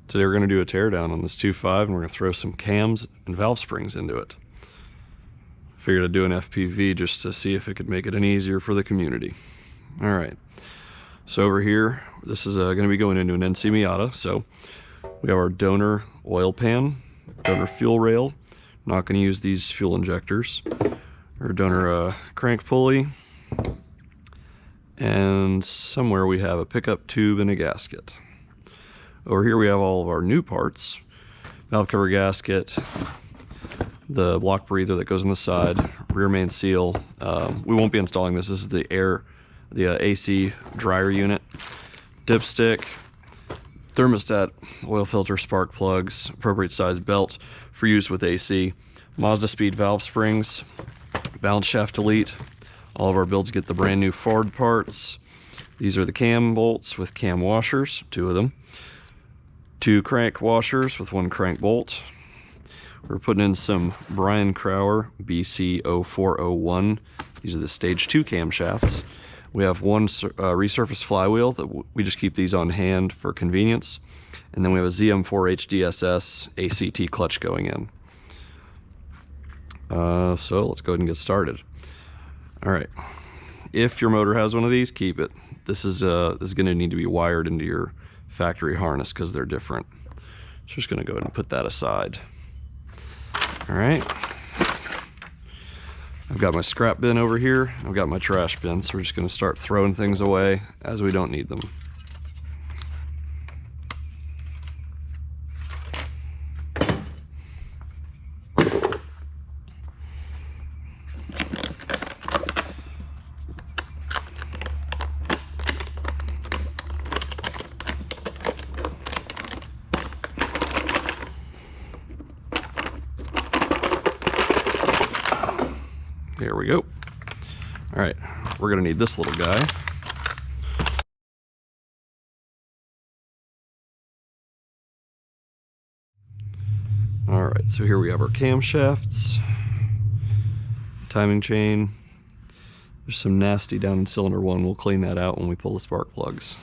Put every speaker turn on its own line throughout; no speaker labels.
Today we're going to do a teardown on this 2.5 and we're going to throw some cams and valve springs into it. Figured I'd do an FPV just to see if it could make it any easier for the community. Alright, so over here, this is going to be going into an NC Miata. So we have our donor oil pan, donor fuel rail. I'm not going to use these fuel injectors. Our donor crank pulley. And somewhere we have a pickup tube and a gasket. Over here we have all of our new parts. Valve cover gasket, the block breather that goes on the side, rear main seal. We won't be installing this. This is the AC dryer unit. Dipstick, thermostat, oil filter, spark plugs, appropriate size belt for use with AC. Mazda speed valve springs, balance shaft delete. All of our builds get the brand new Ford parts. These are the cam bolts with cam washers, 2 of them. 2 crank washers with 1 crank bolt. We're putting in some Brian Crower BC0401. These are the stage 2 camshafts. We have 1 resurfaced flywheel that we just keep these on hand for convenience. And then we have a ZM4H DSS ACT clutch going in. So let's go ahead and get started. Alright, if your motor has one of these, keep it. This is going to need to be wired into your factory harness because they're different. So just going to go ahead and put that aside. Alright, I've got my scrap bin over here. I've got my trash bin, so we're just going to start throwing things away as we don't need them. Here we go. All right, we're gonna need this little guy. All right, so here we have our camshafts, timing chain. There's some nasty down in cylinder 1. We'll clean that out when we pull the spark plugs.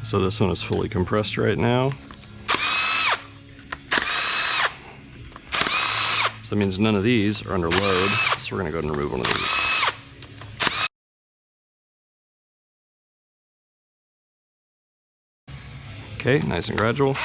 So this one is fully compressed right now. So that means none of these are under load. So we're gonna go ahead and remove one of these. Okay, nice and gradual.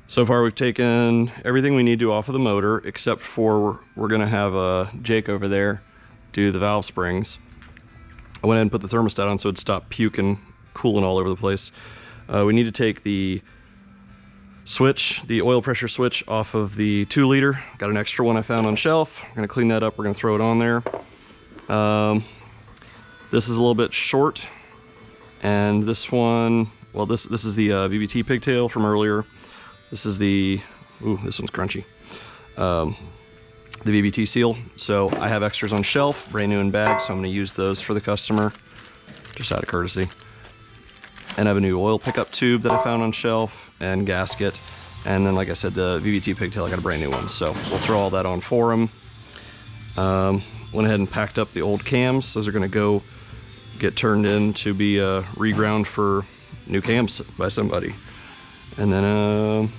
So far we've taken everything we need to off of the motor, except for we're gonna have Jake over there do the valve springs. I went ahead and put the thermostat on so it'd stop puking, cooling all over the place. We need to take the switch, the oil pressure switch, off of the 2 liter. Got an extra one I found on shelf. I'm gonna clean that up, we're gonna throw it on there. This is a little bit short, and this one, well, this is the VBT pigtail from earlier. This is the, ooh, this one's crunchy. The VBT seal. So I have extras on shelf, brand new in bags, so I'm gonna use those for the customer, just out of courtesy. And I have a new oil pickup tube that I found on shelf, and gasket. And then, like I said, the VBT pigtail, I got a brand new one. So we'll throw all that on for him. Went ahead and packed up the old cams. Those are gonna go get turned in to be reground for new cams by somebody. And then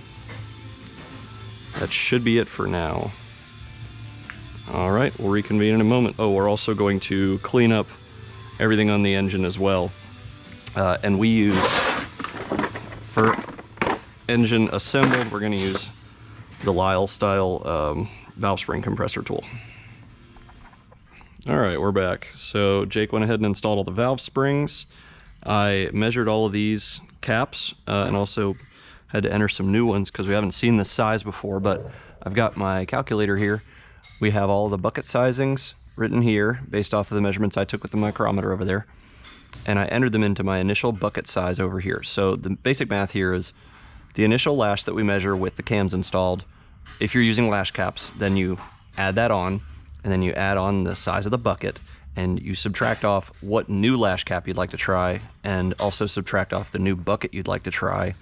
that should be it for now. All right, we'll reconvene in a moment. Oh, we're also going to clean up everything on the engine as well. And we use, for engine assembled, we're gonna use the Lyle style valve spring compressor tool. All right, we're back. So Jake went ahead and installed all the valve springs. I measured all of these caps and also had to enter some new ones because we haven't seen this size before, but I've got my calculator here. We have all the bucket sizings written here based off of the measurements I took with the micrometer over there. And I entered them into my initial bucket size over here. So the basic math here is the initial lash that we measure with the cams installed. If you're using lash caps, then you add that on, and then you add on the size of the bucket, and you subtract off what new lash cap you'd like to try, and also subtract off the new bucket you'd like to try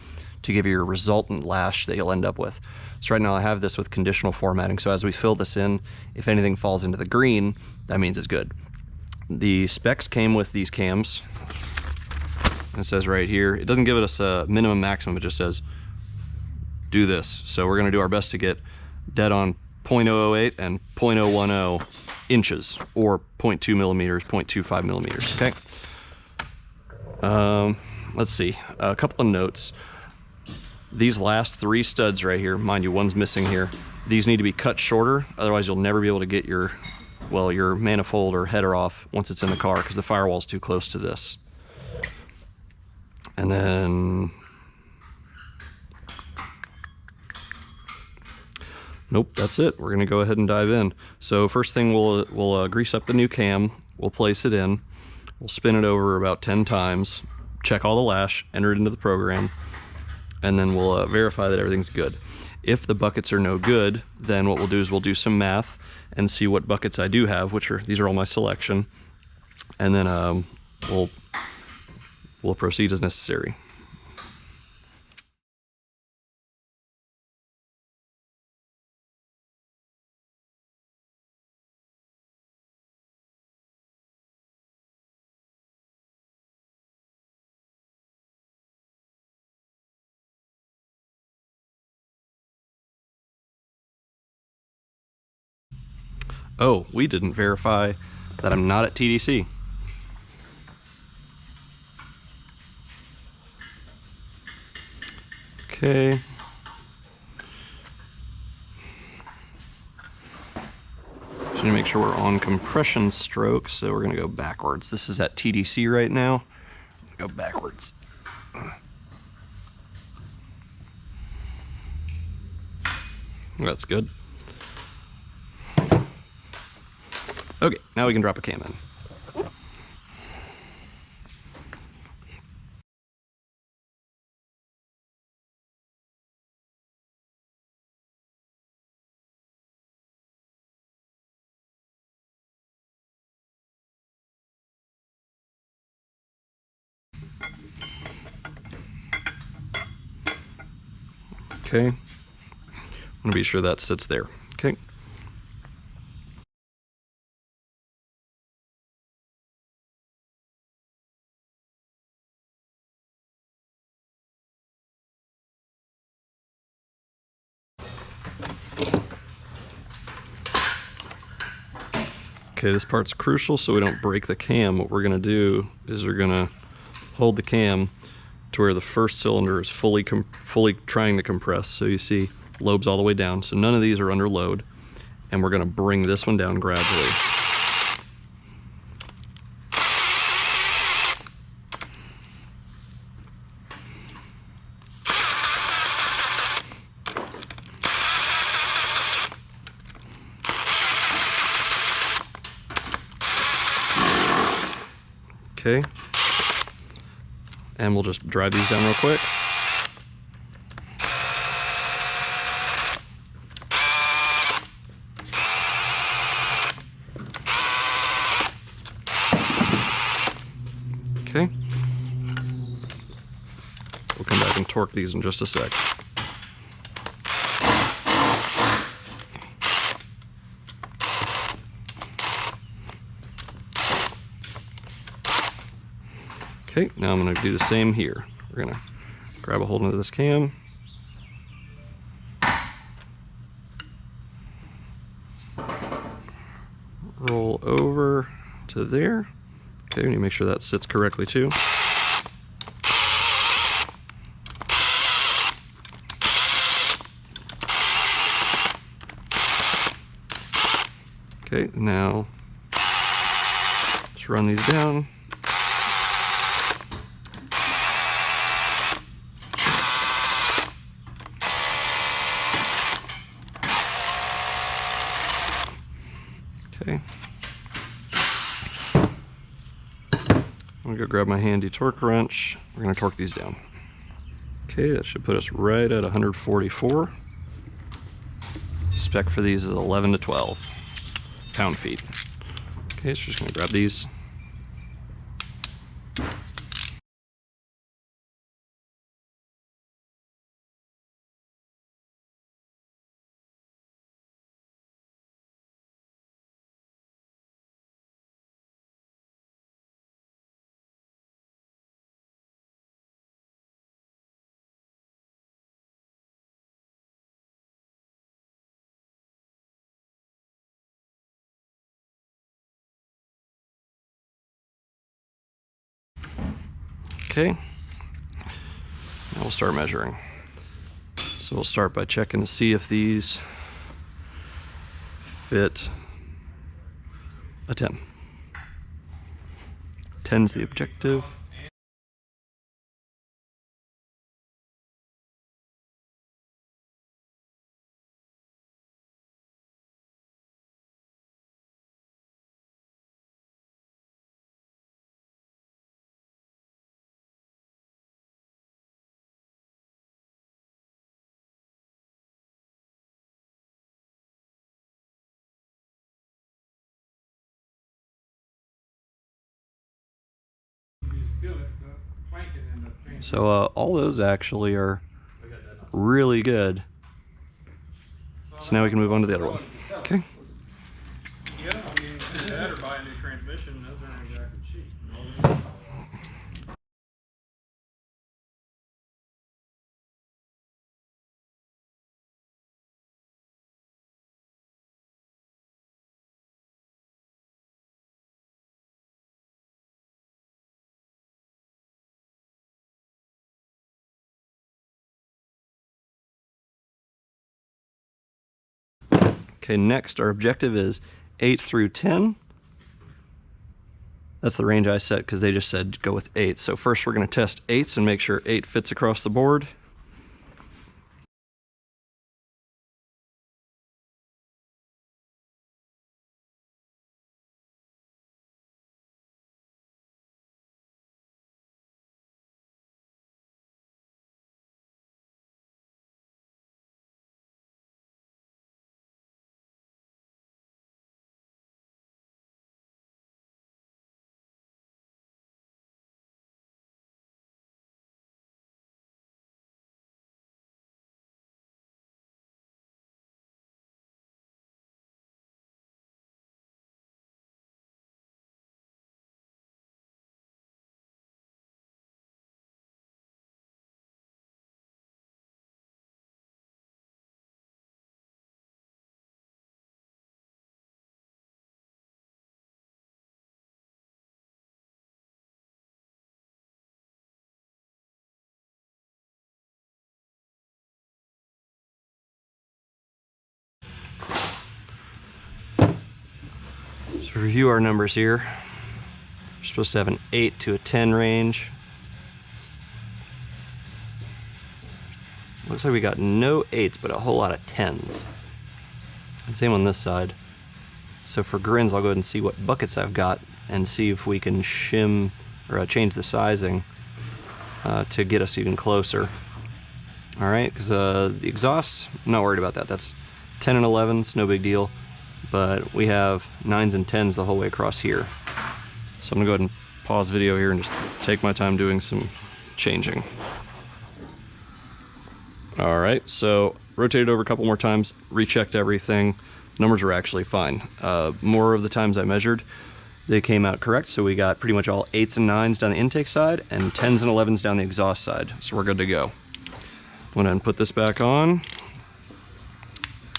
to give you your resultant lash that you'll end up with. So right now I have this with conditional formatting, so as we fill this in, if anything falls into the green, that means it's good. The specs came with these cams. It says right here, it doesn't give us a minimum maximum, it just says do this. So we're gonna do our best to get dead on 0.008 and 0.010 inches, or 0.2 millimeters, 0.25 millimeters, okay? Let's see, a couple of notes. These last 3 studs right here, mind you, one's missing here. These need to be cut shorter, otherwise you'll never be able to get your, well, your manifold or header off once it's in the car because the firewall's too close to this. And then, nope, that's it. We're gonna go ahead and dive in. So first thing, we'll grease up the new cam, we'll place it in, we'll spin it over about 10 times, check all the lash, enter it into the program, and then we'll verify that everything's good. If the buckets are no good, then what we'll do is we'll do some math and see what buckets I do have, which are, these are all my selection, and then we'll proceed as necessary. Oh, we didn't verify that I'm not at TDC. Okay, need to make sure we're on compression stroke, so we're gonna go backwards. This is at TDC right now. Go backwards. That's good. Okay, now we can drop a cam in. Okay, I'm gonna be sure that sits there. Okay. Okay, this part's crucial so we don't break the cam. What we're gonna do is we're gonna hold the cam to where the first cylinder is fully trying to compress. So you see lobes all the way down. So none of these are under load. And we're gonna bring this one down gradually. Okay. And we'll just drive these down real quick. Okay. We'll come back and torque these in just a sec. Okay, now I'm going to do the same here. We're going to grab a hold of this cam. Roll over to there. Okay, we need to make sure that sits correctly too. Okay, now just run these down. Okay. I'm gonna go grab my handy torque wrench. We're gonna torque these down. Okay, that should put us right at 144. Spec for these is 11 to 12 pound-feet. Okay, so just gonna grab these. Okay, now we'll start measuring. So we'll start by checking to see if these fit a 10. 10's the objective. So all those actually are really good. So now we can move on to the other one. Okay.
Yeah, I mean, that or buy a new transmission, those aren't exactly cheap.
Okay, next our objective is 8 through 10. That's the range I set because they just said go with 8. So first we're going to test 8s and make sure 8 fits across the board. So review our numbers here. We're supposed to have an 8 to a 10 range. Looks like we got no 8s, but a whole lot of 10s. And same on this side. So for grins, I'll go ahead and see what buckets I've got and see if we can shim or change the sizing to get us even closer. All right, because the exhaust, I'm not worried about that. That's 10 and 11s, no big deal. But we have 9s and 10s the whole way across here. So I'm gonna go ahead and pause the video here and just take my time doing some changing. All right, so rotated over a couple more times, rechecked everything. Numbers are actually fine. More of the times I measured, they came out correct. So we got pretty much all 8s and 9s down the intake side and 10s and 11s down the exhaust side. So we're good to go. I'm gonna put this back on.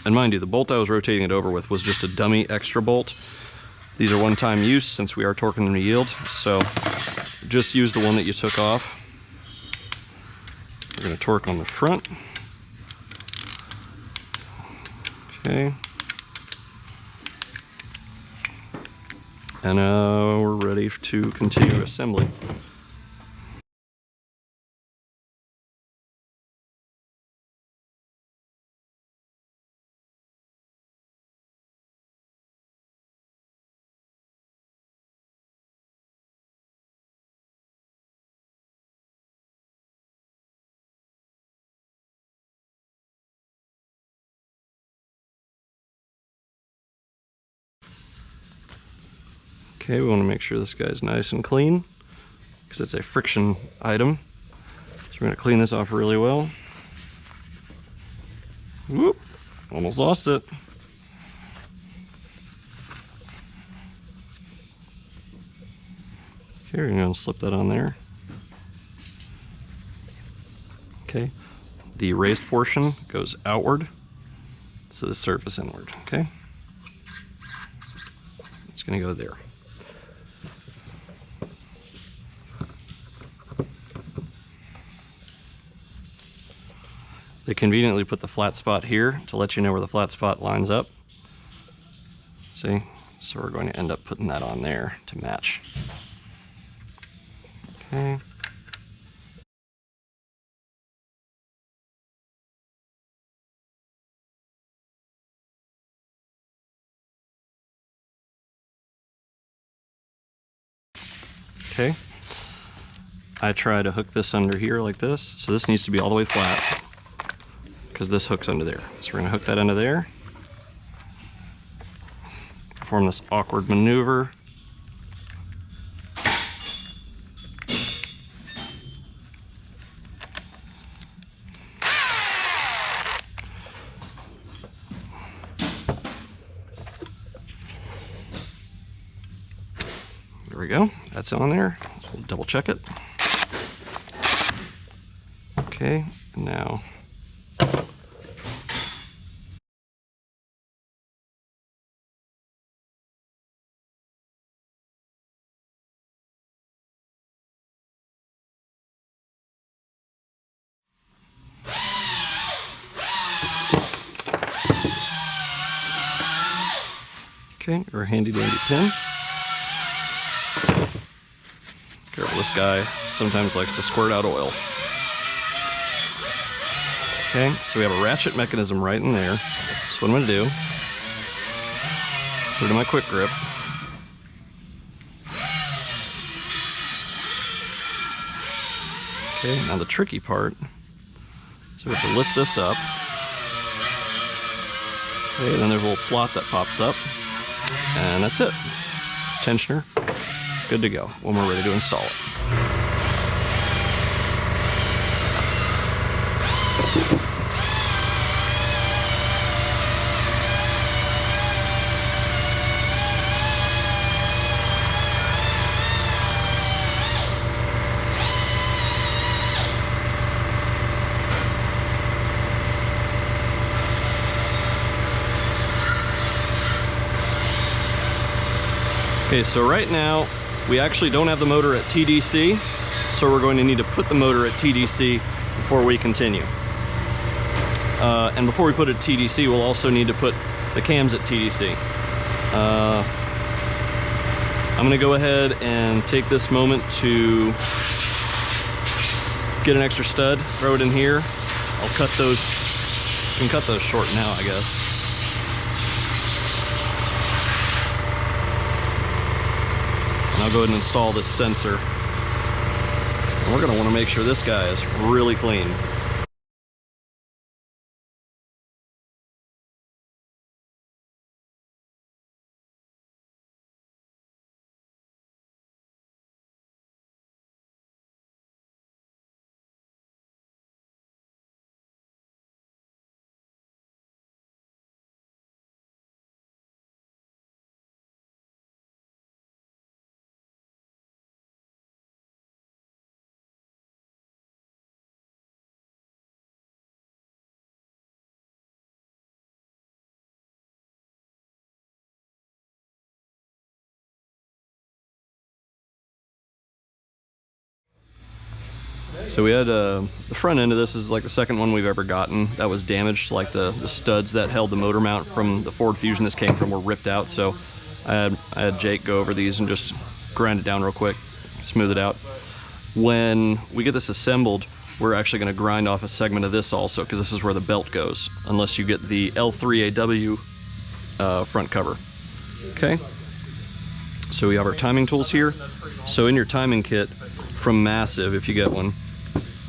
And mind you, the bolt I was rotating it over with was just a dummy extra bolt. These are one-time use since we are torquing them to yield. So just use the one that you took off. We're gonna torque on the front. Okay. And we're ready to continue assembly. Okay, we want to make sure this guy's nice and clean because it's a friction item. So we're going to clean this off really well. Whoop, almost lost it. Okay, we're going to slip that on there. Okay, the raised portion goes outward, so the surface inward, okay? It's going to go there. They conveniently put the flat spot here to let you know where the flat spot lines up. See? So we're going to end up putting that on there to match. Okay. Okay. I try to hook this under here like this. So this needs to be all the way flat because this hooks under there. So we're going to hook that under there. Perform this awkward maneuver. There we go. That's on there. We'll double check it. Okay, now Okay, or a handy dandy pin. Careful, this guy sometimes likes to squirt out oil. Okay, so we have a ratchet mechanism right in there. So what I'm gonna do, put it in my quick grip. Okay, now the tricky part, so we have to lift this up. Okay, then there's a little slot that pops up, and that's it. Tensioner, good to go when we're ready to install it. Okay, so right now we actually don't have the motor at TDC, so we're going to need to put the motor at TDC before we continue. And before we put it at TDC, we'll also need to put the cams at TDC. I'm gonna go ahead and take this moment to get an extra stud, throw it in here. I'll cut those, you can cut those short now, I guess. And I'll go ahead and install this sensor. And we're gonna wanna make sure this guy is really clean. So we had the front end of this is like the second one we've ever gotten that was damaged. Like the studs that held the motor mount from the Ford Fusion this came from were ripped out. So I had Jake go over these and just grind it down real quick, smooth it out. When we get this assembled, we're actually going to grind off a segment of this also, because this is where the belt goes, unless you get the L3AW front cover. Okay, so we have our timing tools here. So in your timing kit from Massive, if you get one,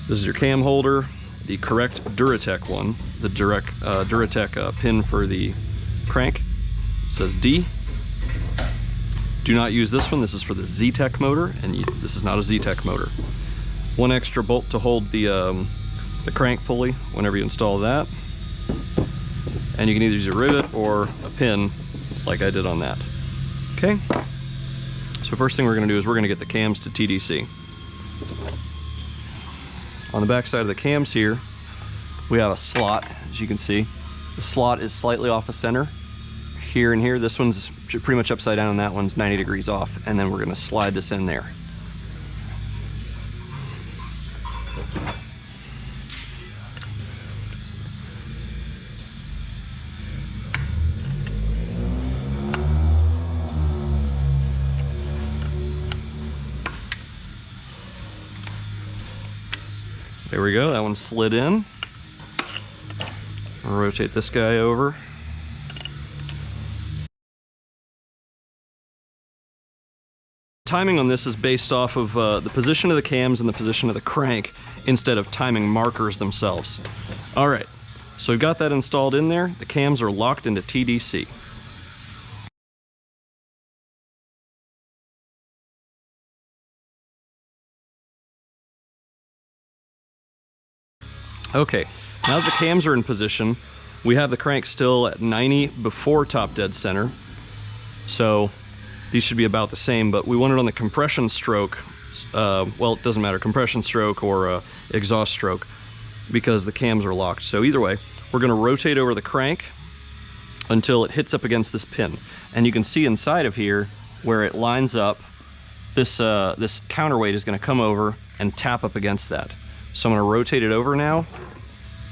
this is your cam holder, the correct Duratec one, the Duratec pin for the crank. It says D. Do not use this one. This is for the Z-Tech motor, and this is not a Z-Tech motor. One extra bolt to hold the crank pulley whenever you install that. And you can either use a rivet or a pin like I did on that. Okay, so first thing we're gonna do is we're gonna get the cams to TDC. On the back side of the cams here, we have a slot, as you can see. The slot is slightly off of center. Here and here, this one's pretty much upside down and that one's 90 degrees off. And then we're gonna slide this in there. There we go, that one slid in. I'll rotate this guy over. Timing on this is based off of the position of the cams and the position of the crank instead of timing markers themselves. All right, so we've got that installed in there. The cams are locked into TDC. Okay, now that the cams are in position, we have the crank still at 90 before top dead center. So these should be about the same, but we want it on the compression stroke. Well, it doesn't matter, compression stroke or exhaust stroke, because the cams are locked. So either way, we're gonna rotate over the crank until it hits up against this pin. And you can see inside of here where it lines up, this counterweight is gonna come over and tap up against that. So I'm gonna rotate it over now.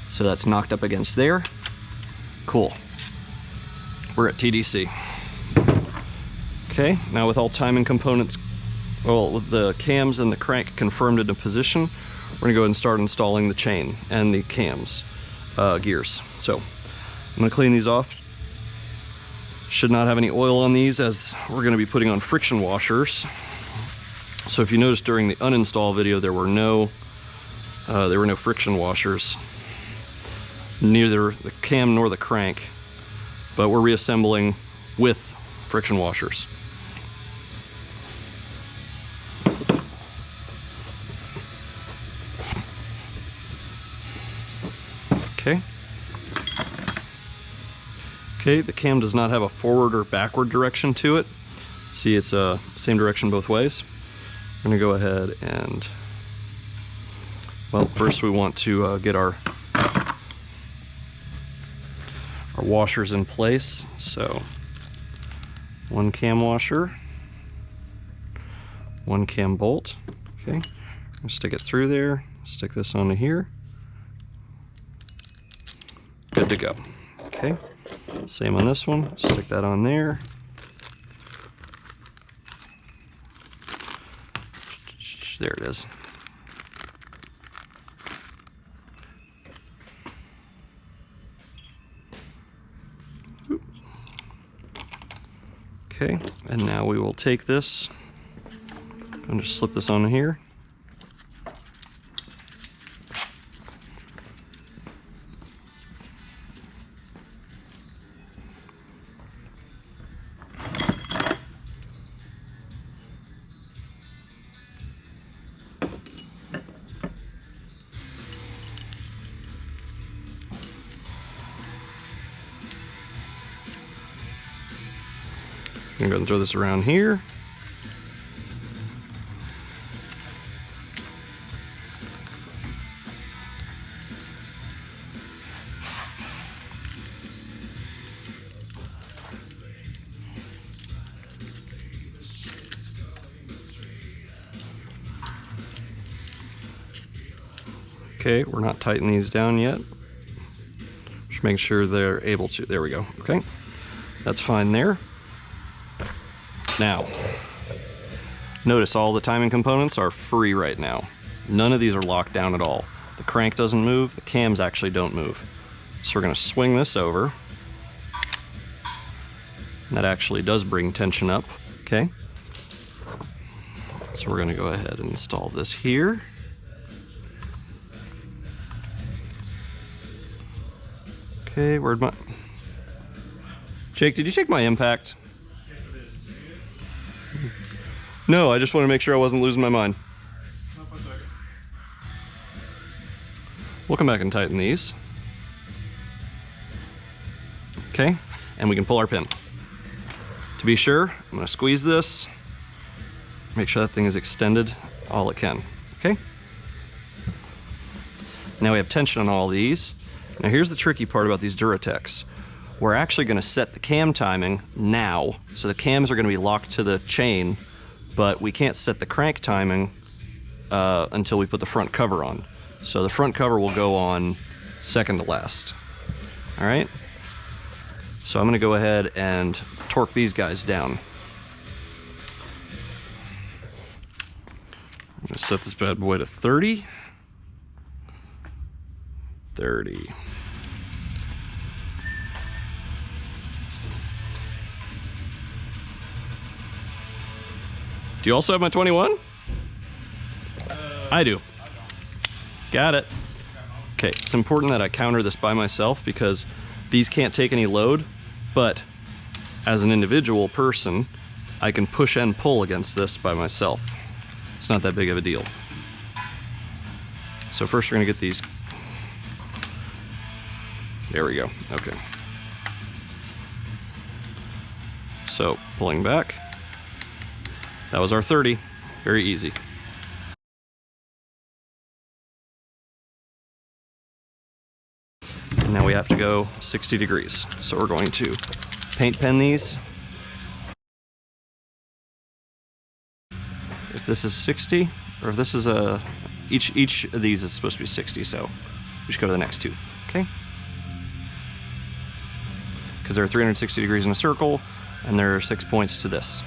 So that's knocked up against there. Cool. We're at TDC. Okay, now with all timing components, well, with the cams and the crank confirmed into position, we're gonna go ahead and start installing the chain and the cams, gears. So I'm gonna clean these off. Should not have any oil on these, as we're gonna be putting on friction washers. So if you notice during the uninstall video, there were no friction washers, neither the cam nor the crank, but we're reassembling with friction washers. Okay. Okay, the cam does not have a forward or backward direction to it. See, it's same direction both ways. I'm gonna go ahead and, well, first we want to get our washers in place. So one cam washer, one cam bolt. Okay, stick it through there, stick this onto here. Good to go. Okay, same on this one, stick that on there. There it is. Okay, and now we will take this and just slip this on here. I'm gonna go and throw this around here. Okay, we're not tightening these down yet. Just make sure they're able to. There we go. Okay, that's fine there. Now, notice all the timing components are free right now. None of these are locked down at all. The crank doesn't move, the cams actually don't move. So we're gonna swing this over. And that actually does bring tension up, okay? So we're gonna go ahead and install this here. Okay, where'd my... Jake, did you take my impact? No, I just want to make sure I wasn't losing my mind. We'll come back and tighten these. Okay, and we can pull our pin. To be sure, I'm going to squeeze this, make sure that thing is extended all it can. Okay? Now we have tension on all these. Now here's the tricky part about these Duratecs. We're actually going to set the cam timing now, so the cams are going to be locked to the chain, but we can't set the crank timing until we put the front cover on. So the front cover will go on second to last. All right? So I'm gonna go ahead and torque these guys down. I'm gonna set this bad boy to 30. 30. Do you also have my 21? I do. Got it. Okay, it's important that I counter this by myself because these can't take any load, but as an individual person, I can push and pull against this by myself. It's not that big of a deal. So first we're gonna get these. There we go, okay. So pulling back. That was our 30, very easy. And now we have to go 60 degrees. So we're going to paint pen these. If this is 60, or if this is a, each of these is supposed to be 60, so we should go to the next tooth, okay? Because there are 360 degrees in a circle, and there are 6 points to this.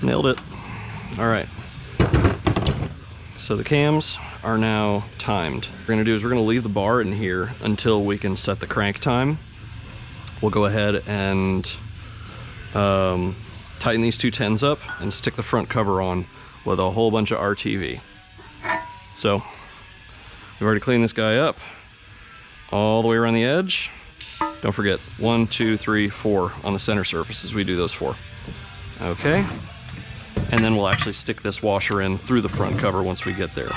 Nailed it. All right. So the cams are now timed. What we're gonna do is we're gonna leave the bar in here until we can set the crank time. We'll go ahead and tighten these two 10s up and stick the front cover on with a whole bunch of RTV. So we've already cleaned this guy up all the way around the edge. Don't forget 1, 2, 3, 4 on the center surfaces. We do those 4. Okay. And then we'll actually stick this washer in through the front cover once we get there.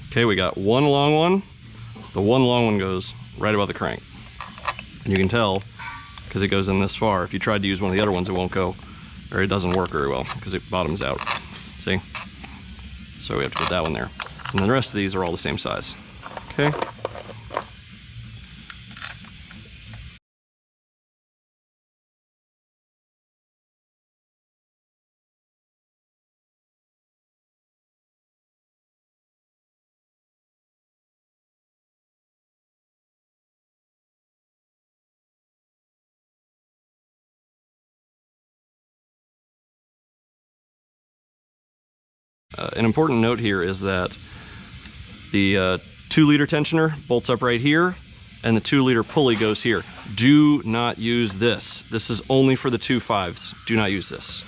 Okay, we got one long one. The one long one goes right above the crank. And you can tell because it goes in this far. If you tried to use one of the other ones, it won't go, or it doesn't work very well because it bottoms out. See? So we have to put that one there. And then the rest of these are all the same size. Okay? An important note here is that the 2-liter tensioner bolts up right here, and the 2-liter pulley goes here. Do not use this. This is only for the 2.5s. Do not use this.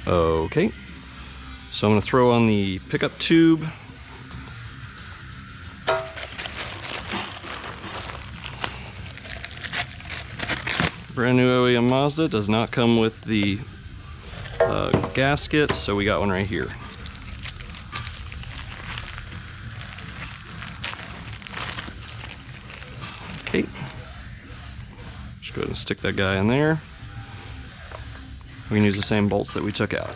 Okay, so I'm going to throw on the pickup tube. Brand new OEM Mazda, does not come with the gasket, so we got one right here. Okay, just go ahead and stick that guy in there. We can use the same bolts that we took out.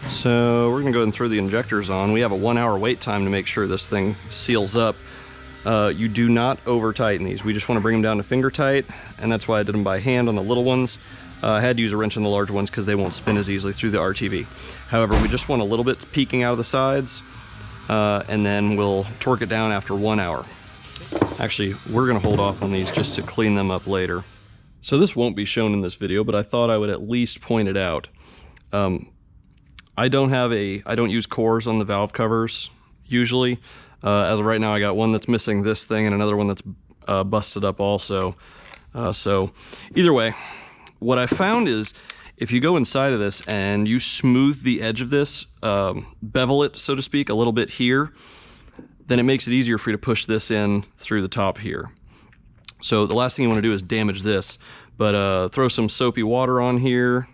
So we're gonna go ahead and throw the injectors on. We have a 1-hour wait time to make sure this thing seals up. You do not over tighten these. We just want to bring them down to finger tight, and that's why I did them by hand on the little ones. I had to use a wrench on the large ones because they won't spin as easily through the RTV. However, we just want a little bit peeking out of the sides, and then we'll torque it down after 1 hour. Actually, we're going to hold off on these just to clean them up later. So this won't be shown in this video, but I thought I would at least point it out. I don't use cores on the valve covers usually. As of right now, I got one that's missing this thing and another one that's busted up also. So either way, what I found is if you go inside of this and you smooth the edge of this, bevel it, so to speak, a little bit here, then it makes it easier for you to push this in through the top here. So the last thing you want to do is damage this, but throw some soapy water on here,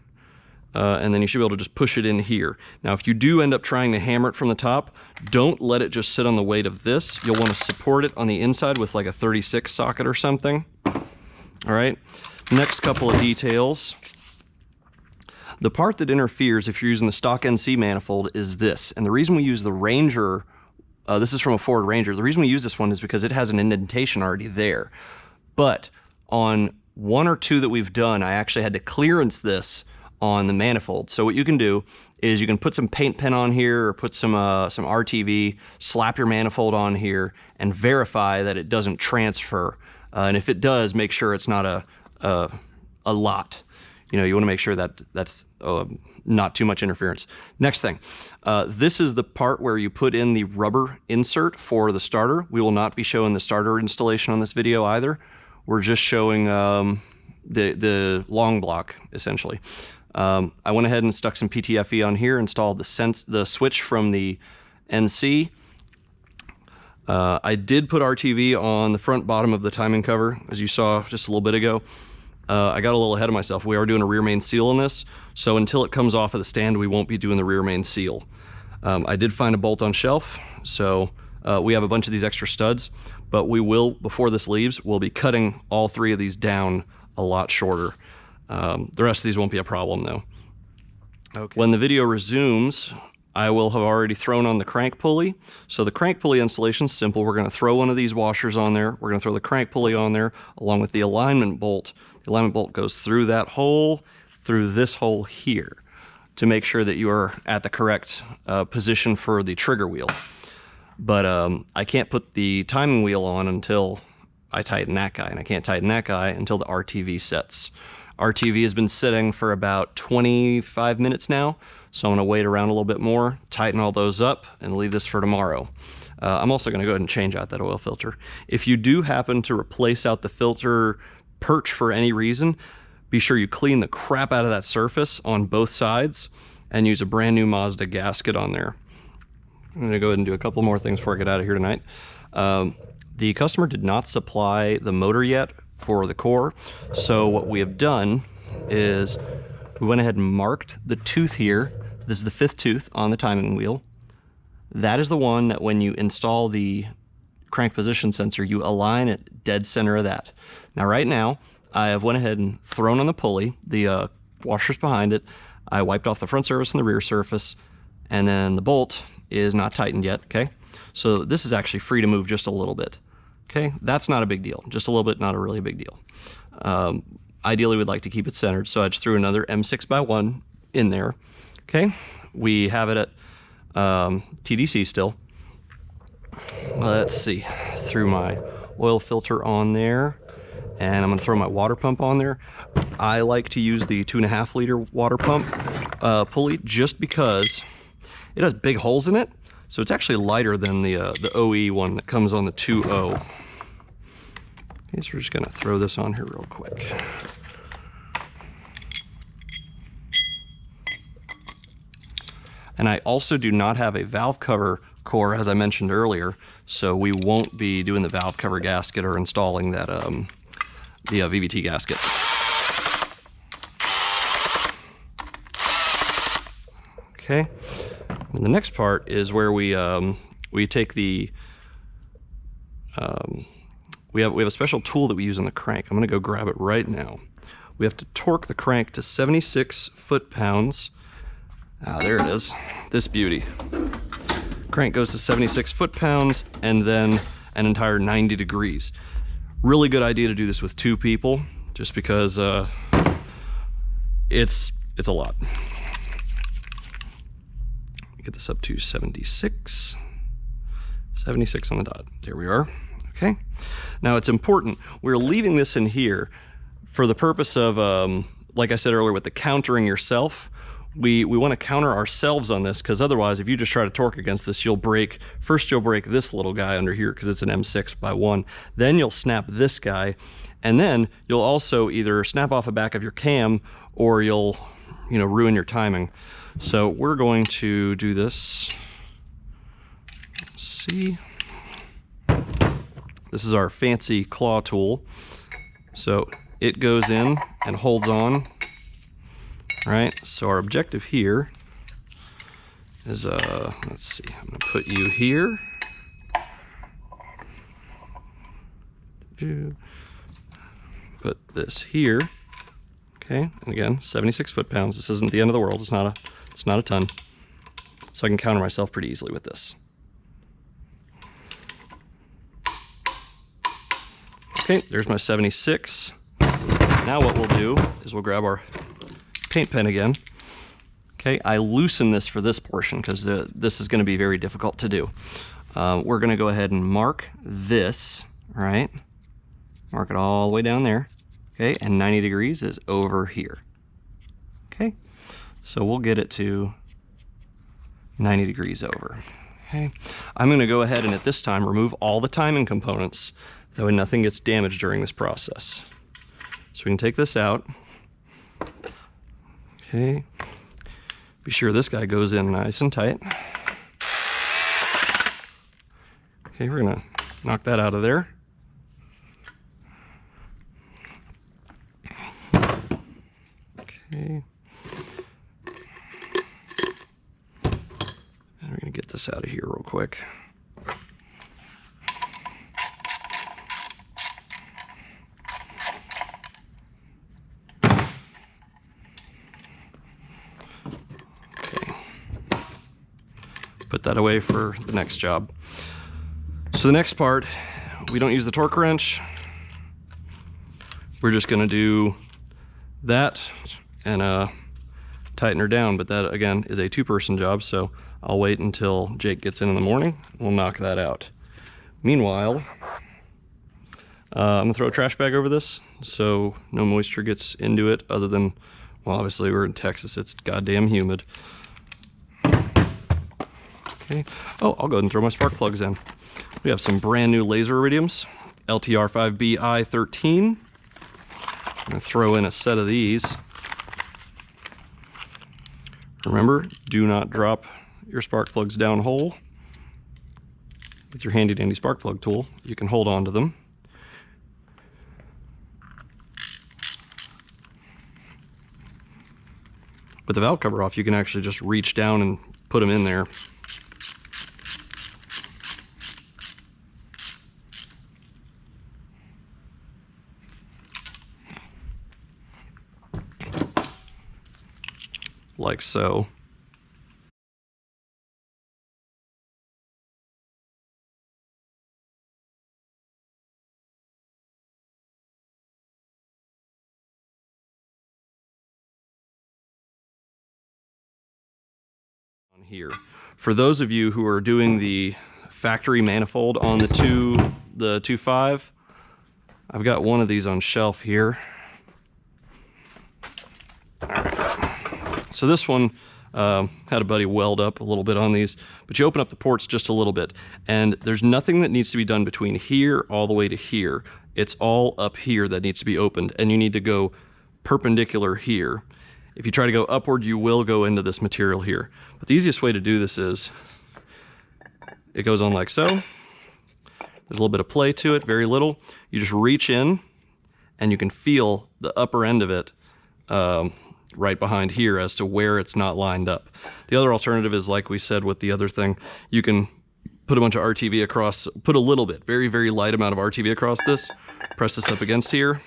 and then you should be able to just push it in here. Now, if you do end up trying to hammer it from the top, don't let it just sit on the weight of this. You'll want to support it on the inside with like a 36 socket or something. All right, next couple of details. The part that interferes if you're using the stock NC manifold is this, and the reason we use the Ranger, this is from a Ford Ranger, the reason we use this one is because it has an indentation already there. But on one or two that we've done, I actually had to clearance this on the manifold. So what you can do is you can put some paint pen on here or put some RTV, slap your manifold on here, and verify that it doesn't transfer. And if it does, make sure it's not a lot. You know, you want to make sure that that's not too much interference. Next thing, this is the part where you put in the rubber insert for the starter. We will not be showing the starter installation on this video either. We're just showing the long block, essentially. I went ahead and stuck some PTFE on here, installed the switch from the NC. I did put RTV on the front bottom of the timing cover, as you saw just a little bit ago. I got a little ahead of myself. We are doing a rear main seal on this, so until it comes off of the stand, we won't be doing the rear main seal. I did find a bolt on shelf, so we have a bunch of these extra studs, but we will, before this leaves, we'll be cutting all three of these down a lot shorter. The rest of these won't be a problem though. Okay. When the video resumes, I will have already thrown on the crank pulley. So the crank pulley installation is simple. We're going to throw one of these washers on there. We're going to throw the crank pulley on there along with the alignment bolt. The alignment bolt goes through that hole, through this hole here, to make sure that you are at the correct position for the trigger wheel. But I can't put the timing wheel on until I tighten that guy, and I can't tighten that guy until the RTV sets. RTV has been sitting for about 25 minutes now, so I'm going to wait around a little bit more, tighten all those up, and leave this for tomorrow. I'm also going to go ahead and change out that oil filter. If you do happen to replace out the filter perch for any reason, be sure you clean the crap out of that surface on both sides and use a brand new Mazda gasket on there. I'm going to go ahead and do a couple more things before I get out of here tonight. The customer did not supply the motor yet for the core, so what we have done is we went ahead and marked the tooth here. This is the 5th tooth on the timing wheel. That is the one that when you install the crank position sensor, you align it dead center of that. Now right now, I have went ahead and thrown on the pulley, the washers behind it. I wiped off the front surface and the rear surface, and then the bolt is not tightened yet, okay? So this is actually free to move just a little bit, okay? That's not a big deal, just a little bit, not a really big deal. Ideally, we'd like to keep it centered, so I just threw another M6x1 in there, okay? We have it at TDC still. Let's see, threw my oil filter on there, and I'm gonna throw my water pump on there. I like to use the 2.5 liter water pump pulley just because it has big holes in it, so it's actually lighter than the OE one that comes on the 2.0. Okay, so we're just gonna throw this on here real quick. And I also do not have a valve cover core, as I mentioned earlier, so we won't be doing the valve cover gasket or installing that the VVT gasket. Okay, and the next part is where we take the we have a special tool that we use on the crank. I'm gonna go grab it right now. We have to torque the crank to 76 foot-pounds. Ah, there it is, this beauty. Crank goes to 76 foot-pounds and then an entire 90 degrees. Really good idea to do this with 2 people, just because it's a lot. Get this up to 76 on the dot. There we are. Okay, now it's important, we're leaving this in here for the purpose of like I said earlier, with the countering yourself. We want to counter ourselves on this, because otherwise if you just try to torque against this, you'll break this little guy under here because it's an M6x1, then you'll snap this guy, and then you'll also either snap off the back of your cam or you'll ruin your timing. So we're going to do this. Let's see. This is our fancy claw tool. So it goes in and holds on, right? So our objective here is, let's see, I'm gonna put you here. Put this here. Okay, and again, 76 foot-pounds. This isn't the end of the world. It's not a ton. So I can counter myself pretty easily with this. Okay, there's my 76. Now what we'll do is we'll grab our paint pen again. Okay, I loosen this for this portion because this is going to be very difficult to do. We're going to go ahead and mark this, right? Mark it all the way down there. Okay, and 90 degrees is over here. Okay, so we'll get it to 90 degrees over. Okay, I'm going to go ahead and at this time remove all the timing components, that way nothing gets damaged during this process. So we can take this out. Okay, be sure this guy goes in nice and tight. Okay, we're going to knock that out of there. Okay. And we're going to get this out of here real quick. Okay. Put that away for the next job. So the next part, we don't use the torque wrench. We're just going to do that and tighten her down, but that again is a two-person job, so I'll wait until Jake gets in the morning. We'll knock that out. Meanwhile, I'm gonna throw a trash bag over this so no moisture gets into it, other than, well, obviously we're in Texas, it's goddamn humid. Okay, oh, I'll go ahead and throw my spark plugs in. We have some brand new laser iridiums, LTR5BI13. I'm gonna throw in a set of these. Remember, do not drop your spark plugs down whole. With your handy dandy spark plug tool, you can hold on to them. With the valve cover off, you can actually just reach down and put them in there. Like so. On here, for those of you who are doing the factory manifold on the 2.5, I've got one of these on shelf here. All right. So this one had a buddy weld up a little bit on these, but you open up the ports just a little bit, and there's nothing that needs to be done between here all the way to here. It's all up here that needs to be opened, and you need to go perpendicular here. If you try to go upward, you will go into this material here. But the easiest way to do this is, it goes on like so. There's a little bit of play to it, very little. You just reach in, and you can feel the upper end of it right behind here as to where it's not lined up. The other alternative is, like we said with the other thing, you can put a bunch of RTV across, put a little bit, very, very light amount of RTV across this, press this up against here,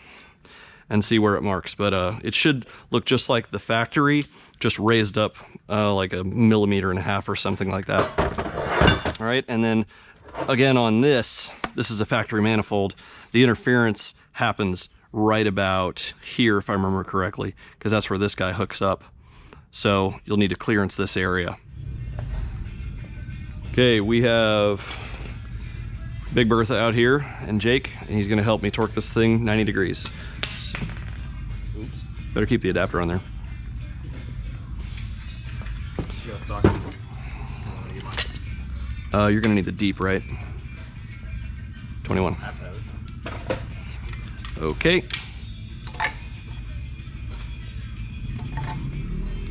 and see where it marks. But it should look just like the factory, just raised up like 1.5 millimeters or something like that. All right, and then again on this is a factory manifold. The interference happens right about here, if I remember correctly, because that's where this guy hooks up. So you'll need to clearance this area. Okay, we have Big Bertha out here and Jake, and he's gonna help me torque this thing 90 degrees. Oops. Better keep the adapter on there.
You got a socket?
You're gonna need the deep, right? 21. Okay.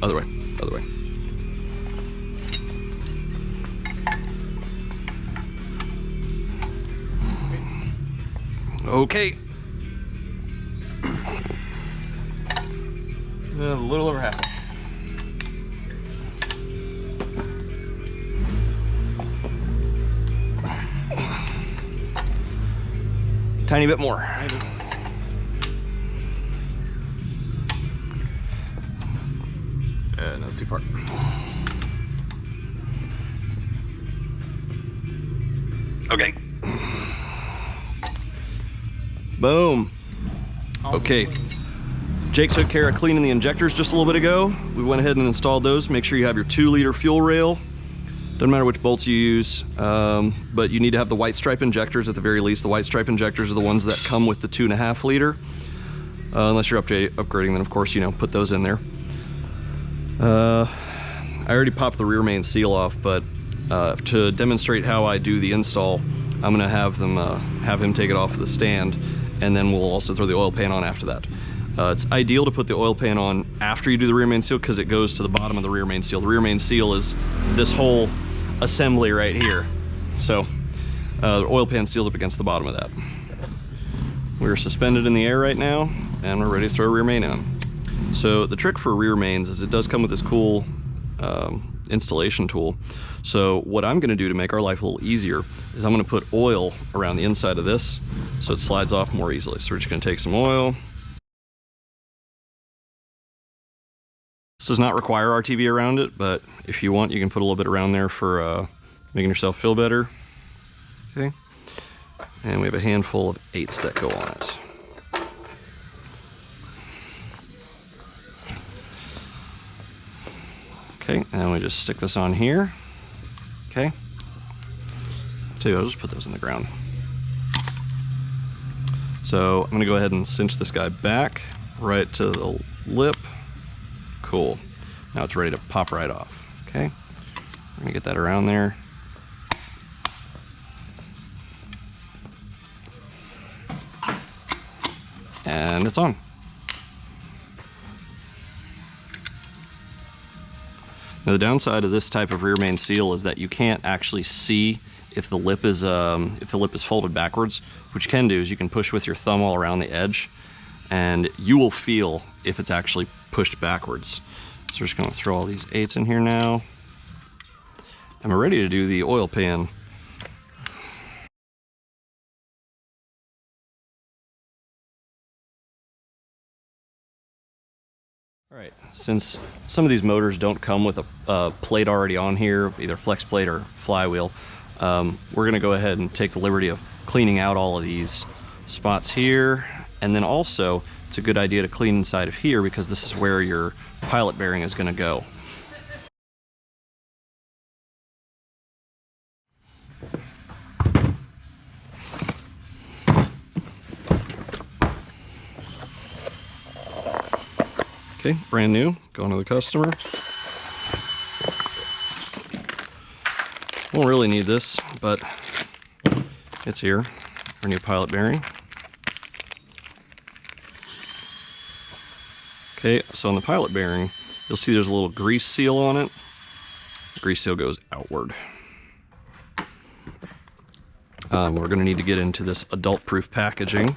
Other way, other way. Okay. A little over half. Tiny bit more. No, it's too far. Okay. Boom. Okay. Jake took care of cleaning the injectors just a little bit ago. We went ahead and installed those. Make sure you have your 2-liter fuel rail. Doesn't matter which bolts you use, but you need to have the white stripe injectors at the very least. The white stripe injectors are the ones that come with the 2.5 liter. Unless you're upgrading, then of course, you know, put those in there. I already popped the rear main seal off, but to demonstrate how I do the install, I'm gonna have him take it off the stand, and then we'll also throw the oil pan on after that. It's ideal to put the oil pan on after you do the rear main seal because it goes to the bottom of the rear main seal. The rear main seal is this whole assembly right here. So the oil pan seals up against the bottom of that. We're suspended in the air right now, and we're ready to throw rear main on. So the trick for rear mains is it does come with this cool installation tool. So what I'm gonna do to make our life a little easier is I'm gonna put oil around the inside of this so it slides off more easily. So we're just gonna take some oil. This does not require RTV around it, but if you want, you can put a little bit around there for making yourself feel better. Okay. And we have a handful of 8s that go on it. Okay, and we just stick this on here. Okay. So I'll just put those in the ground. So I'm gonna go ahead and cinch this guy back right to the lip. Cool. Now it's ready to pop right off. Okay. We're gonna get that around there. And it's on. Now the downside of this type of rear main seal is that you can't actually see if the lip is folded backwards. What you can do is you can push with your thumb all around the edge, and you will feel if it's actually pushed backwards. So we're just gonna throw all these 8s in here now. And we're ready to do the oil pan. All right, since some of these motors don't come with a plate already on here, either flex plate or flywheel, we're gonna go ahead and take the liberty of cleaning out all of these spots here. And then also, it's a good idea to clean inside of here because this is where your pilot bearing is gonna go. Okay, brand new, going to the customer. Won't really need this, but it's here. Our new pilot bearing. Okay, so on the pilot bearing, you'll see there's a little grease seal on it. The grease seal goes outward. We're gonna need to get into this adult-proof packaging.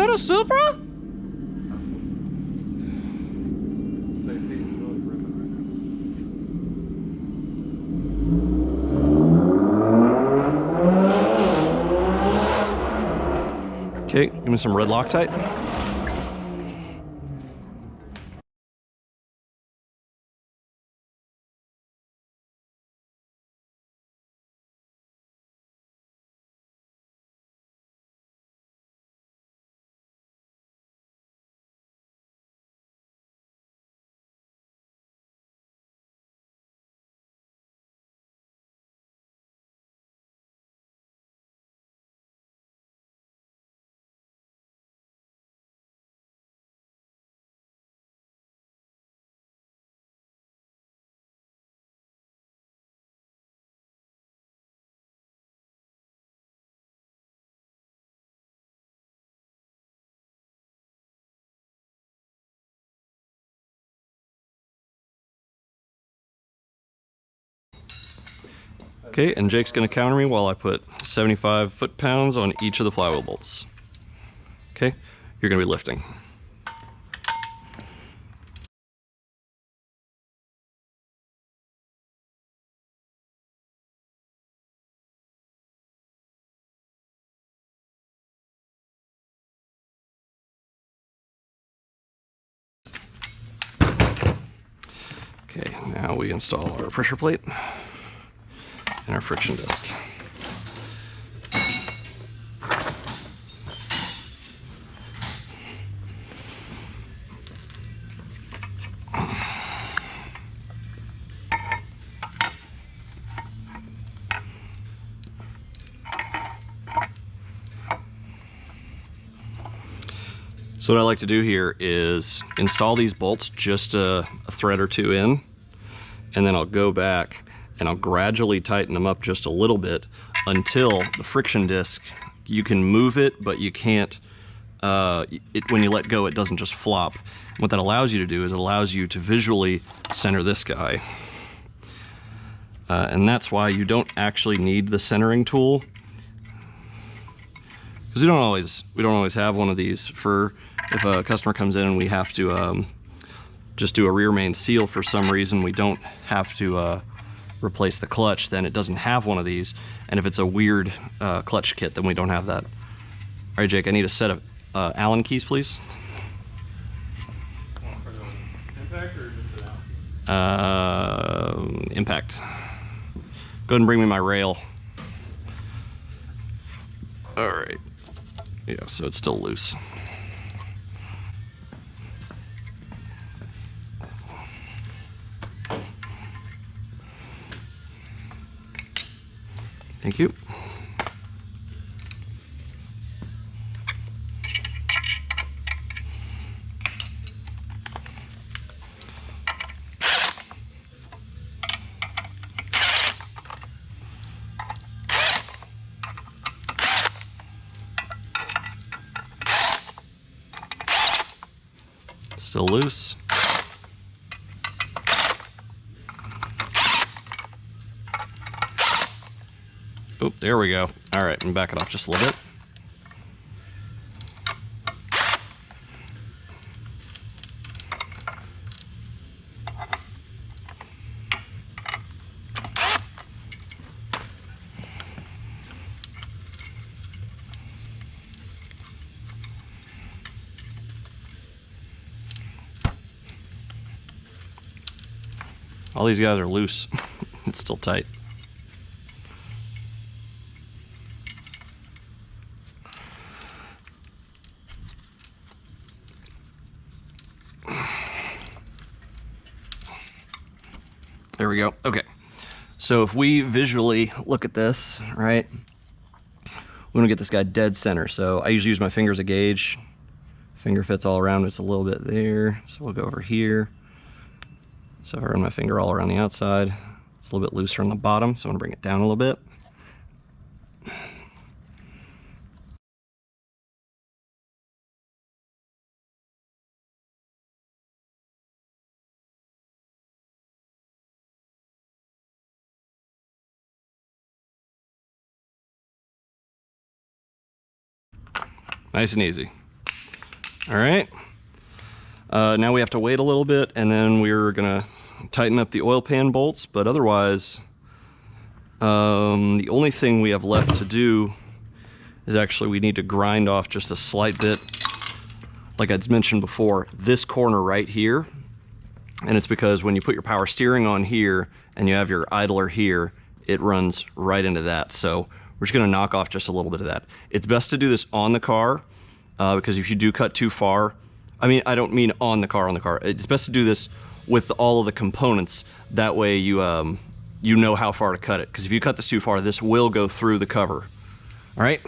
that a Supra? Okay, give me some red Loctite. Okay, and Jake's gonna counter me while I put 75 foot-pounds on each of the flywheel bolts. Okay, you're gonna be lifting. Okay, now we install our pressure plate and our friction disc. So what I like to do here is install these bolts just a thread or two in, and then I'll go back and I'll gradually tighten them up just a little bit until the friction disc, you can move it, but you can't, when you let go, it doesn't just flop. What that allows you to do is it allows you to visually center this guy. And that's why you don't actually need the centering tool, because we don't always have one of these. For if a customer comes in and we have to just do a rear main seal for some reason, we don't have to replace the clutch, then it doesn't have one of these. And if it's a weird clutch kit, then we don't have that. All right, Jake, I need a set of Allen keys, please.
For the impact or just the Allen key?
Impact. Go ahead and bring me my rail. All right. Yeah, so it's still loose. Thank you. Still loose. Oop, there we go. All right, and back it off just a little bit. All these guys are loose. It's still tight. There we go. Okay. So if we visually look at this, right, we want to get this guy dead center. So I usually use my finger as a gauge. Finger fits all around. It's a little bit there. So we'll go over here. So if I run my finger all around the outside, it's a little bit looser on the bottom, so I'm gonna bring it down a little bit. Nice and easy. All right. Now we have to wait a little bit, and then we're gonna tighten up the oil pan bolts, but otherwise, the only thing we have left to do is actually we need to grind off just a slight bit, like I'd mentioned before, this corner right here. And it's because when you put your power steering on here and you have your idler here, it runs right into that. So we're just gonna knock off just a little bit of that. It's best to do this on the car, because if you do cut too far, I mean, I don't mean on the car. It's best to do this with all of the components. That way you you know how far to cut it. Because if you cut this too far, this will go through the cover. All right.